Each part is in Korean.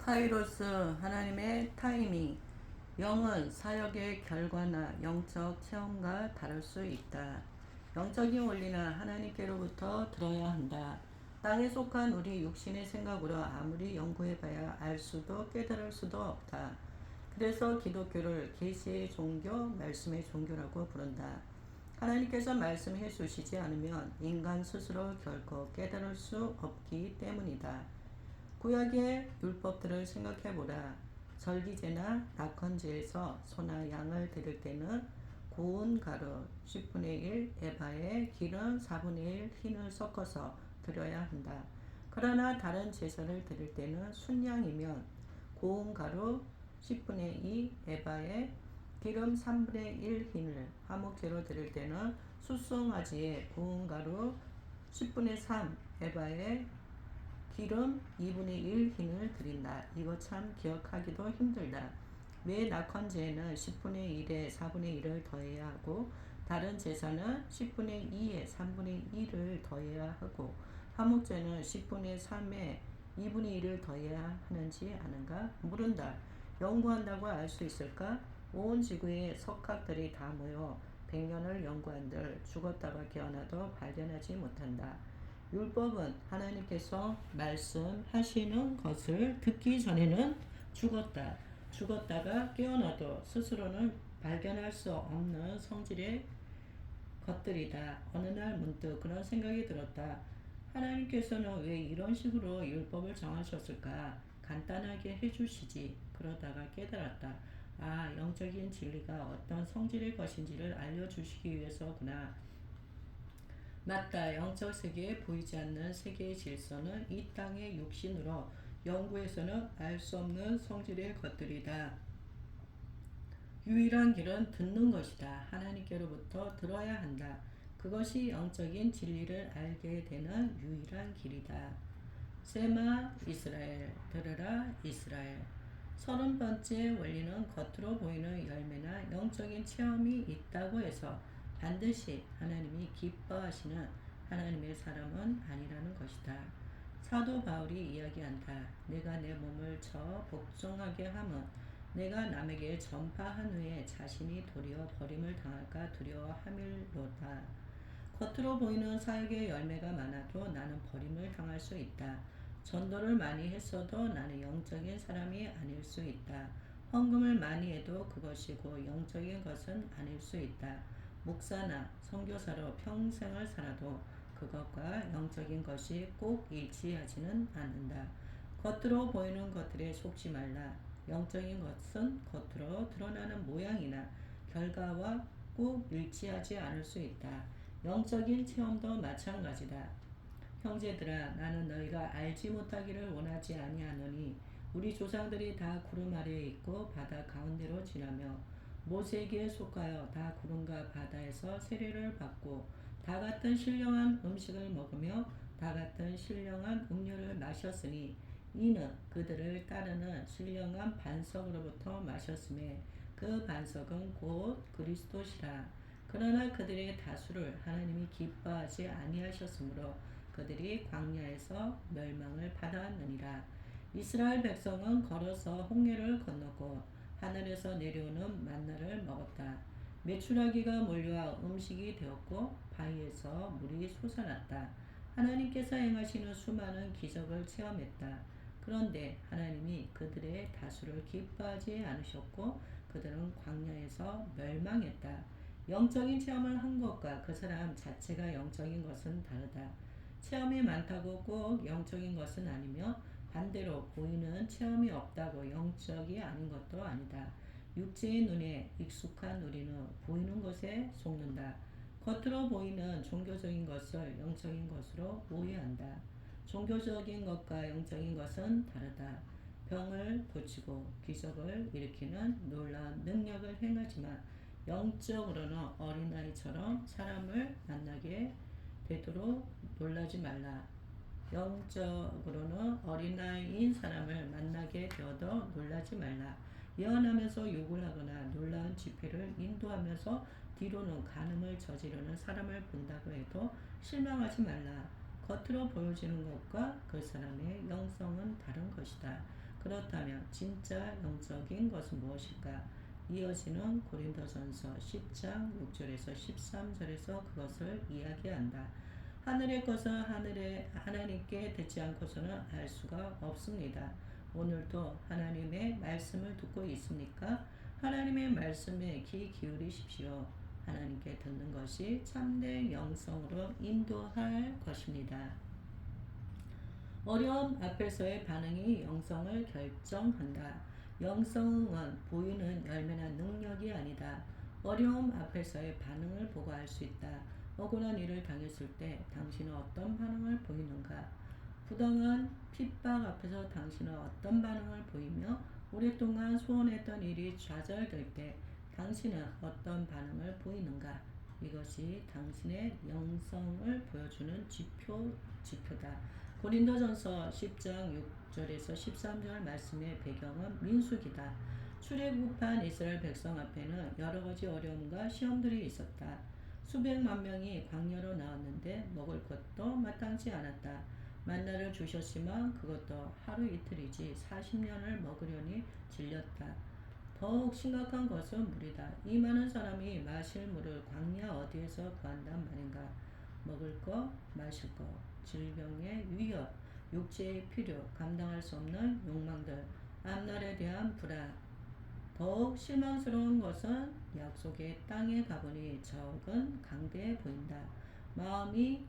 카이로스 하나님의 타이밍. 영은 사역의 결과나 영적 체험과 다를 수 있다. 영적인 원리는 하나님께로부터 들어야 한다. 땅에 속한 우리 육신의 생각으로 아무리 연구해봐야 알 수도 깨달을 수도 없다. 그래서 기독교를 계시의 종교, 말씀의 종교라고 부른다. 하나님께서 말씀해 주시지 않으면 인간 스스로 결코 깨달을 수 없기 때문이다. 구약의 율법들을 생각해보라. 절기제나 낙헌제에서 소나 양을 드릴 때는 고운 가루 10분의 1 에바에 기름 4분의 1 흰을 섞어서 드려야 한다. 그러나 다른 제사를 드릴 때는 순양이면 고운 가루 10분의 2 에바에 기름 3분의 1 흰을, 화목제로 드릴 때는 숫송아지에 고운 가루 10분의 3 에바에 기름 2분의 1 흰을 드린다. 이거 참 기억하기도 힘들다. 매 낙헌제에는 10분의 1에 4분의 1을 더해야 하고 다른 제사는 10분의 2에 3분의 1을 더해야 하고 화목제는 10분의 3에 2분의 1을 더해야 하는지 아는가? 물은다. 연구한다고 알 수 있을까? 온 지구의 석학들이 다 모여 100년을 연구한들 죽었다가 깨어나도 발견하지 못한다. 율법은 하나님께서 말씀하시는 것을 듣기 전에는 죽었다. 죽었다가 깨어나도 스스로는 발견할 수 없는 성질의 것들이다. 어느 날 문득 그런 생각이 들었다. 하나님께서는 왜 이런 식으로 율법을 정하셨을까? 간단하게 해주시지. 그러다가 깨달았다. 아, 영적인 진리가 어떤 성질의 것인지를 알려주시기 위해서구나. 맞다. 영적 세계에 보이지 않는 세계의 질서는 이 땅의 육신으로 연구해서는 알 수 없는 성질의 것들이다. 유일한 길은 듣는 것이다. 하나님께로부터 들어야 한다. 그것이 영적인 진리를 알게 되는 유일한 길이다. 세마 이스라엘, 들으라 이스라엘. 30번째 원리는 겉으로 보이는 열매나 영적인 체험이 있다고 해서 반드시 하나님이 기뻐하시는 하나님의 사람은 아니라는 것이다. 사도 바울이 이야기한다. 내가 내 몸을 쳐 복종하게 함은 내가 남에게 전파한 후에 자신이 도리어 버림을 당할까 두려워함일로다. 겉으로 보이는 사역의 열매가 많아도 나는 버림을 당할 수 있다. 전도를 많이 했어도 나는 영적인 사람이 아닐 수 있다. 헌금을 많이 해도 그것이고 영적인 것은 아닐 수 있다. 목사나 선교사로 평생을 살아도 그것과 영적인 것이 꼭 일치하지는 않는다. 겉으로 보이는 것들에 속지 말라. 영적인 것은 겉으로 드러나는 모양이나 결과와 꼭 일치하지 않을 수 있다. 영적인 체험도 마찬가지다. 형제들아, 나는 너희가 알지 못하기를 원하지 아니하노니 우리 조상들이 다 구름 아래에 있고 바다 가운데로 지나며 모세에게 속하여 다 구름과 바다에서 세례를 받고 다 같은 신령한 음식을 먹으며 다 같은 신령한 음료를 마셨으니 이는 그들을 따르는 신령한 반석으로부터 마셨음에 그 반석은 곧 그리스도시라. 그러나 그들의 다수를 하나님이 기뻐하지 아니하셨으므로 그들이 광야에서 멸망을 받았느니라. 이스라엘 백성은 걸어서 홍해를 건너고 하늘에서 내려오는 만나를 먹었다. 메추라기가 몰려와 음식이 되었고 바위에서 물이 솟아났다. 하나님께서 행하시는 수많은 기적을 체험했다. 그런데 하나님이 그들의 다수를 기뻐하지 않으셨고 그들은 광야에서 멸망했다. 영적인 체험을 한 것과 그 사람 자체가 영적인 것은 다르다. 체험이 많다고 꼭 영적인 것은 아니며 반대로 보이는 체험이 없다고 영적이 아닌 것도 아니다. 육체의 눈에 익숙한 우리는 보이는 것에 속는다. 겉으로 보이는 종교적인 것을 영적인 것으로 오해한다. 종교적인 것과 영적인 것은 다르다. 병을 고치고 기적을 일으키는 놀라운 능력을 행하지만 영적으로는 어린아이처럼 사람을 만나게 되도록 놀라지 말라. 영적으로는 어린아이인 사람을 만나게 되어도 놀라지 말라. 예언하면서 욕을 하거나 놀라운 집회를 인도하면서 뒤로는 간음을 저지르는 사람을 본다고 해도 실망하지 말라. 겉으로 보여지는 것과 그 사람의 영성은 다른 것이다. 그렇다면 진짜 영적인 것은 무엇일까? 이어지는 고린도전서 10장 6절에서 13절에서 그것을 이야기한다. 하늘의 것은 하늘의 하나님께 듣지 않고서는 알 수가 없습니다. 오늘도 하나님의 말씀을 듣고 있습니까? 하나님의 말씀에 귀 기울이십시오. 하나님께 듣는 것이 참된 영성으로 인도할 것입니다. 어려움 앞에서의 반응이 영성을 결정한다. 영성은 보이는 열매나 능력이 아니다. 어려움 앞에서의 반응을 보고 알 수 있다. 억울한 일을 당했을 때 당신은 어떤 반응을 보이는가? 부당한 핍박 앞에서 당신은 어떤 반응을 보이며 오랫동안 소원했던 일이 좌절될 때 당신은 어떤 반응을 보이는가? 이것이 당신의 영성을 보여주는 지표다. 고린도전서 10장 6절에서 13절 말씀의 배경은 민수기다. 출애굽한 이스라엘 백성 앞에는 여러 가지 어려움과 시험들이 있었다. 수백만 명이 광야로 나왔는데 먹을 것도 마땅치 않았다. 만나를 주셨지만 그것도 하루 이틀이지 40년을 먹으려니 질렸다. 더욱 심각한 것은 물이다. 이 많은 사람이 마실 물을 광야 어디에서 구한단 말인가? 먹을 거, 마실 거, 질병의 위협, 육체의 필요, 감당할 수 없는 욕망들, 앞날에 대한 불안. 더욱 실망스러운 것은 약속의 땅에 가보니 적은 강대해 보인다. 마음이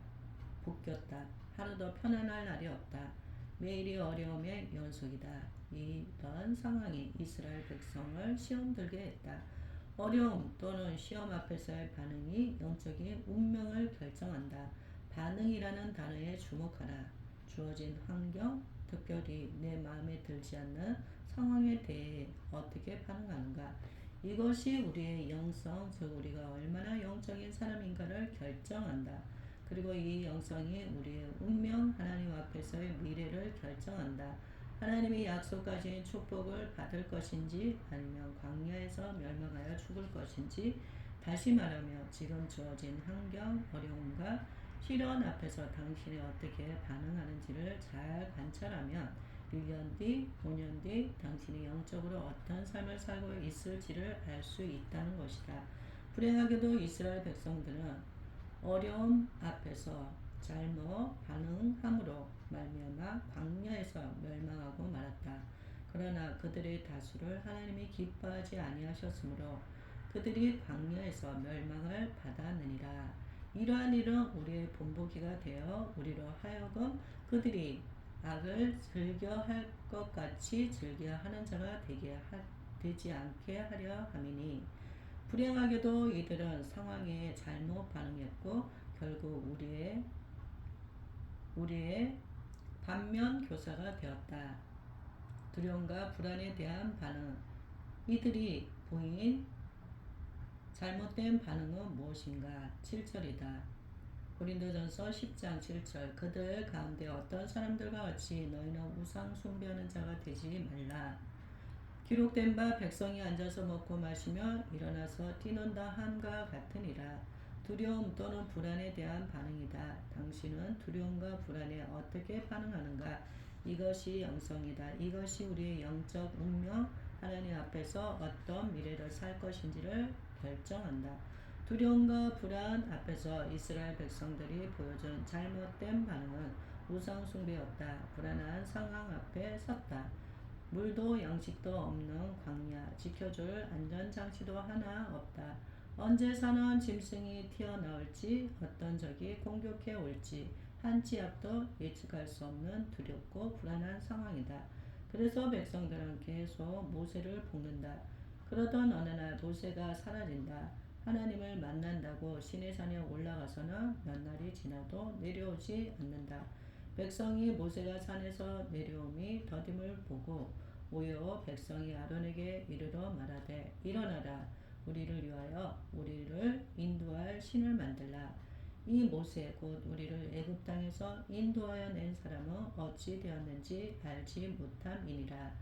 볶였다. 하루도 편안할 날이 없다. 매일이 어려움의 연속이다. 이런 상황이 이스라엘 백성을 시험 들게 했다. 어려움 또는 시험 앞에서의 반응이 영적인 운명을 결정한다. 반응이라는 단어에 주목하라. 주어진 환경, 특별히 내 마음에 들지 않는 상황에 대해 어떻게 반응하는가? 이것이 우리의 영성, 즉 우리가 얼마나 영적인 사람인가를 결정한다. 그리고 이 영성이 우리의 운명, 하나님 앞에서의 미래를 결정한다. 하나님이 약속하신 축복을 받을 것인지 아니면 광야에서 멸망하여 죽을 것인지, 다시 말하며 지금 주어진 환경, 어려움과 시련 앞에서 당신이 어떻게 반응하는지를 잘 관찰하면 1년 뒤, 5년 뒤 당신이 영적으로 어떤 삶을 살고 있을지를 알 수 있다는 것이다. 불행하게도 이스라엘 백성들은 어려움 앞에서 잘못 반응함으로 말미암아 광야에서 멸망하고 말았다. 그러나 그들의 다수를 하나님이 기뻐하지 아니하셨으므로 그들이 광야에서 멸망을 받았느니라. 이러한 일은 우리의 본보기가 되어 우리로 하여금 그들이 악을 즐겨할 것 같이 즐겨하는 자가 되지 않게 하려 함이니, 불행하게도 이들은 상황에 잘못 반응했고 결국 우리의 반면 교사가 되었다. 두려움과 불안에 대한 반응. 이들이 보인 잘못된 반응은 무엇인가? 7절이다. 고린도전서 10장 7절. 그들 가운데 어떤 사람들과 같이 너희는 우상 숭배하는 자가 되지 말라. 기록된 바 백성이 앉아서 먹고 마시며 일어나서 뛰는다 함과 같으니라. 두려움 또는 불안에 대한 반응이다. 당신은 두려움과 불안에 어떻게 반응하는가? 이것이 영성이다. 이것이 우리의 영적 운명, 하나님 앞에서 어떤 미래를 살 것인지를 결정한다. 두려움과 불안 앞에서 이스라엘 백성들이 보여준 잘못된 반응은 우상 숭배였다. 불안한 상황 앞에 섰다. 물도 양식도 없는 광야, 지켜줄 안전장치도 하나 없다. 언제 사나운 짐승이 튀어나올지, 어떤 적이 공격해 올지 한 치 앞도 예측할 수 없는 두렵고 불안한 상황이다. 그래서 백성들은 계속 모세를 볶는다. 그러던 어느 날 모세가 사라진다. 하나님을 만난다고 시내산에 올라가서는 몇 날이 지나도 내려오지 않는다. 백성이 모세가 산에서 내려옴이 더딤을 보고 모여 백성이 아론에게 이르러 말하되, 일어나라, 우리를 위하여 우리를 인도할 신을 만들라. 이 모세 곧 우리를 애굽 땅에서 인도하여 낸 사람은 어찌 되었는지 알지 못함이니라.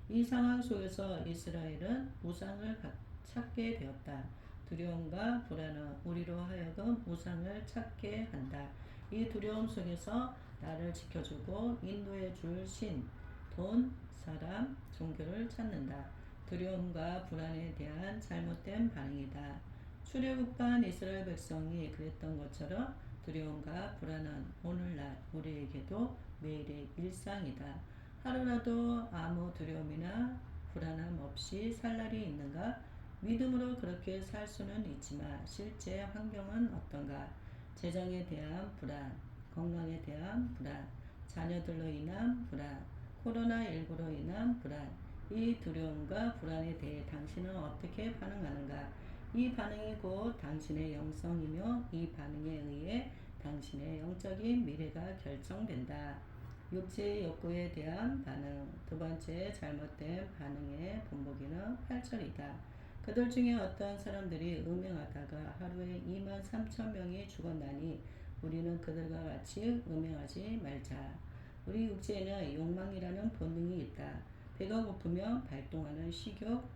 이 상황 속에서 이스라엘은 우상을 찾게 되었다. 두려움과 불안은 우리로 하여금 우상을 찾게 한다. 이 두려움 속에서 나를 지켜주고 인도해 줄 신, 돈, 사람, 종교를 찾는다. 두려움과 불안에 대한 잘못된 반응이다. 출애굽한 이스라엘 백성이 그랬던 것처럼 두려움과 불안은 오늘날 우리에게도 매일의 일상이다. 하루라도 아무 두려움이나 불안함 없이 살 날이 있는가? 믿음으로 그렇게 살 수는 있지만 실제 환경은 어떤가? 재정에 대한 불안, 건강에 대한 불안, 자녀들로 인한 불안, 코로나19로 인한 불안, 이 두려움과 불안에 대해 당신은 어떻게 반응하는가? 이 반응이 곧 당신의 영성이며 이 반응에 의해 당신의 영적인 미래가 결정된다. 육체의 욕구에 대한 반응. 두 번째 잘못된 반응의 본보기는 8절이다. 그들 중에 어떤 사람들이 음행하다가 하루에 2만 3천 명이 죽었나니 우리는 그들과 같이 음행하지 말자. 우리 육체에는 욕망이라는 본능이 있다. 배가 고프면 발동하는 식욕,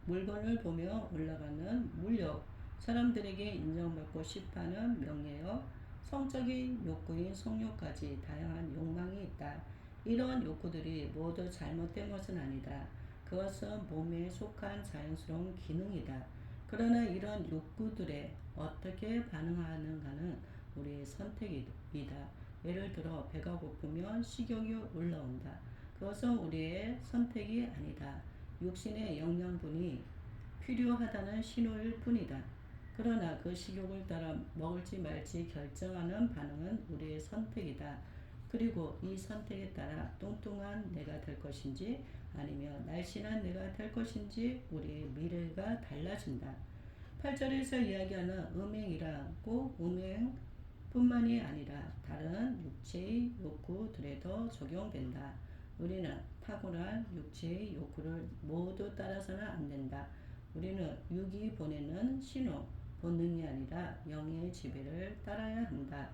물건을 보며 올라가는 물욕, 사람들에게 인정받고 싶어하는 명예욕, 성적인 욕구인 성욕까지 다양한 욕망이 있다. 이런 욕구들이 모두 잘못된 것은 아니다. 그것은 몸에 속한 자연스러운 기능이다. 그러나 이런 욕구들에 어떻게 반응하는가는 우리의 선택이다. 예를 들어 배가 고프면 식욕이 올라온다. 그것은 우리의 선택이 아니다. 육신의 영양분이 필요하다는 신호일 뿐이다. 그러나 그 식욕을 따라 먹을지 말지 결정하는 반응은 우리의 선택이다. 그리고 이 선택에 따라 뚱뚱한 내가 될 것인지 아니면 날씬한 내가 될 것인지 우리의 미래가 달라진다. 8절에서 이야기하는 음행이라고 음행뿐만이 아니라 다른 육체의 욕구들에도 적용된다. 우리는 탁월한 육체의 욕구를 모두 따라서는 안 된다. 우리는 육이 보내는 신호, 본능이 아니라 영의 지배를 따라야 한다.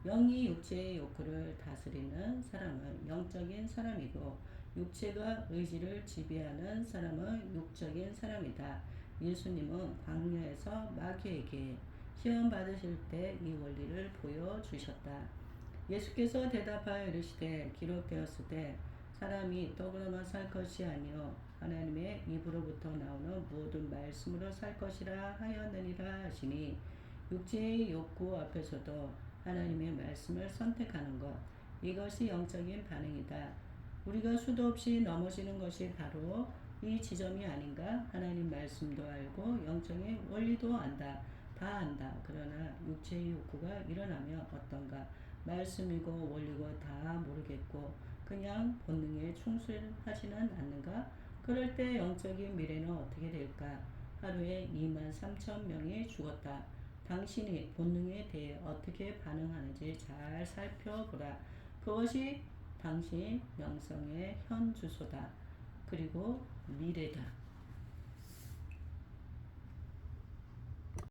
영이 육체의 욕구를 다스리는 사람은 영적인 사람이고 육체가 의지를 지배하는 사람은 육적인 사람이다. 예수님은 광야에서 마귀에게 시험 받으실 때 이 원리를 보여주셨다. 예수께서 대답하여 이르시되 기록되었을 때 사람이 떡으로만 살 것이 아니요 하나님의 입으로부터 나오는 모든 말씀으로 살 것이라 하였느니라 하시니 육체의 욕구 앞에서도 하나님의 말씀을 선택하는 것, 이것이 영적인 반응이다. 우리가 수도 없이 넘어지는 것이 바로 이 지점이 아닌가? 하나님 말씀도 알고 영적인 원리도 안다. 다 안다. 그러나 육체의 욕구가 일어나면 어떤가? 말씀이고 원리고 다 모르겠고 그냥 본능에 충실하지는 않는가? 그럴 때 영적인 미래는 어떻게 될까? 하루에 2만 3천 명이 죽었다. 당신이 본능에 대해 어떻게 반응하는지 잘 살펴보라. 그것이 당신 영성의 현 주소다. 그리고 미래다.